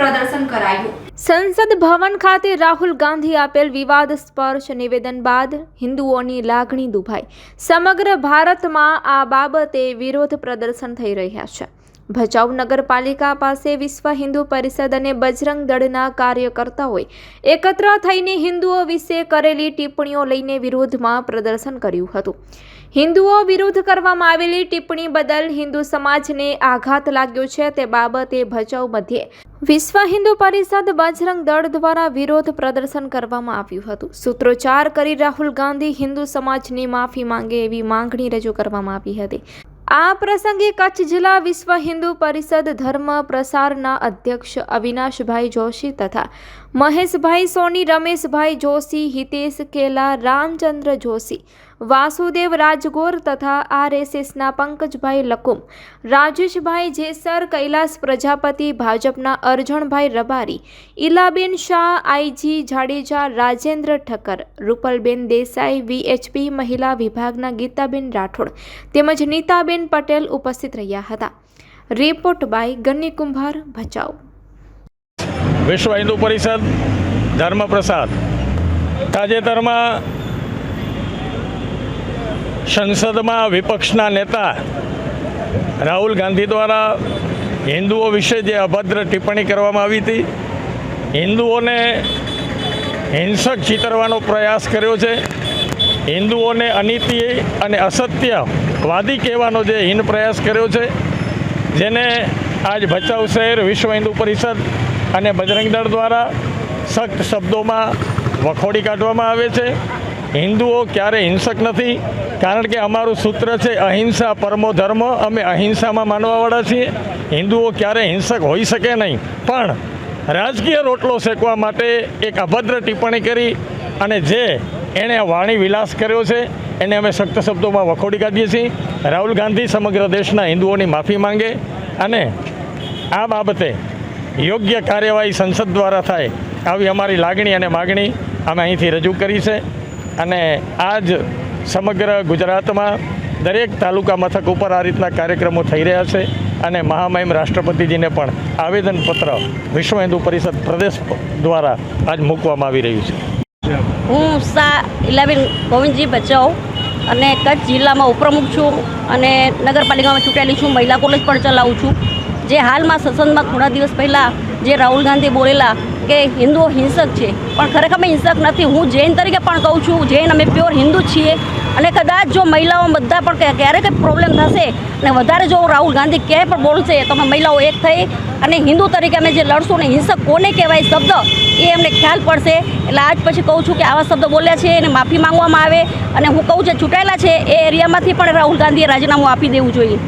પ્રદર્શન કરાયું। સંસદ ભવન ખાતે રાહુલ ગાંધી આપેલ વિવાદસ્પર્શ નિવેદન બાદ હિન્દુઓની લાગણી દુભાઈ। સમગ્ર ભારતમાં આ બાબતે વિરોધ પ્રદર્શન થઈ રહ્યા છે। ભચાઉ નગરપાલિકા પાસે વિશ્વ હિન્દુ પરિષદ અને બજરંગ દળના કાર્યકર્તાઓએ એકત્ર થઈને હિન્દુઓ વિશે કરેલી ટિપ્પણીઓ લઈને વિરોધમાં પ્રદર્શન કર્યું હતું। હિન્દુઓ વિરુદ્ધ કરવામાં આવેલી ટિપ્પણી બદલ હિન્દુ સમાજને આઘાત લાગ્યો છે તે બાબતે ભચાઉ મધ્યે વિશ્વ હિન્દુ પરિષદ બજરંગ દળ દ્વારા વિરોધ પ્રદર્શન કરવામાં આવ્યું હતું। સૂત્રોચ્ચાર કરી રાહુલ ગાંધી હિન્દુ સમાજની માફી માંગે એવી માંગણી રજૂ કરવામાં આવી હતી। આ પ્રસંગે કચ્છ જિલ્લા વિશ્વ હિન્દુ પરિષદ ધર્મ પ્રસારના અધ્યક્ષ અવિનાશભાઈ જોશી તથા મહેશભાઈ સોની, રમેશભાઈ જોશી, હિતેશ કેલા, રામચંદ્ર જોશી, વાસુદેવ રાજગોર તથા RSSના પંકજભાઈ લકુમ, રાજેશભાઈ જેસર, કૈલાસ પ્રજાપતિ, ભાજપના અરજણભાઈ રબારી, ઇલાબેન શાહ, IG જાડેજા, રાજેન્દ્ર ઠક્કર, રૂપલબેન દેસાઈ, VHP મહિલા વિભાગના ગીતાબેન રાઠોડ તેમજ નીતાબેન પટેલ ઉપસ્થિત રહ્યા હતા। રિપોર્ટ બાય ગન્ની કુંભાર, ભચાઉ। વિશ્વ હિન્દુ પરિષદ ધર્મ પ્રસાર તાજેતરમાં સંસદમાં વિપક્ષના નેતા રાહુલ ગાંધી દ્વારા હિન્દુઓ વિશે જે અભદ્ર ટિપ્પણી કરવામાં આવી હતી, હિન્દુઓને હિંસક ચિતરવાનો પ્રયાસ કર્યો છે, હિન્દુઓને અનીતિ અને અસત્યવાદી કહેવાનો જે હીન પ્રયાસ કર્યો છે, જેને આજ ભચાઉ શહેર વિશ્વ હિન્દુ પરિષદ અને બજરંગ દળ દ્વારા સખ્ત શબ્દોમાં વખોડી કાઢવામાં આવે છે। હિન્દુઓ ક્યારે હિંસક નથી, કારણ કે અમારું સૂત્ર છે અહિંસા પરમો ધર્મ। અમે અહિંસામાં માનવાવાળા છીએ। હિન્દુઓ ક્યારે હિંસક હોઈ શકે નહીં, પણ રાજકીય રોટલો શેકવા માટે એક અભદ્ર ટિપ્પણી કરી અને જે એણે વાણી વિલાસ કર્યો છે એને અમે સખ્ત શબ્દોમાં વખોડી કાઢીએ છીએ। રાહુલ ગાંધી સમગ્ર દેશના હિન્દુઓની માફી માંગે અને આ બાબતે યોગ્ય કાર્યવાહી સંસદ દ્વારા થાય આવી અમારી લાગણી અને માગણી અમે અહીંથી રજૂ કરી છે। અને આજ સમગ્ર ગુજરાતમાં દરેક તાલુકા મથક ઉપર આ રીતના કાર્યક્રમો થઈ રહ્યા છે અને મહામહિમ રાષ્ટ્રપતિજીને પણ આવેદનપત્ર વિશ્વ હિન્દુ પરિષદ પ્રદેશ દ્વારા આજ મૂકવામાં આવી રહ્યું છે। હું શાહ ઇલાબેન ગોવિંદજી ભચાઉ અને કચ્છ જિલ્લામાં ઉપપ્રમુખ છું અને નગરપાલિકામાં ચૂંટાયેલી છું। મહિલા કોલેજ પણ ચલાવું છું। જે હાલમાં સત્સંગમાં થોડા દિવસ પહેલાં જે રાહુલ ગાંધી બોલેલા કે હિન્દુઓ હિંસક છે, પણ ખરેખર અમે હિંસક નથી। હું જૈન તરીકે પણ કહું છું, જૈન અમે પ્યોર હિન્દુ જ છીએ અને કદાચ જો મહિલાઓ બધા પણ ક્યારેક પ્રોબ્લેમ થશે અને વધારે જો રાહુલ ગાંધી ક્યાંય પણ બોલશે તો અમે મહિલાઓ એક થઈ અને હિન્દુ તરીકે અમે જે લડશું ને હિંસક કોને કહેવાય શબ્દ એ એમને ખ્યાલ પડશે। એટલે આજ પછી કહું છું કે આવા શબ્દો બોલ્યા છે એને માફી માંગવામાં આવે અને હું કહું જે ચૂંટાયેલા છે એ એરિયામાંથી પણ રાહુલ ગાંધીએ રાજીનામું આપી દેવું જોઈએ।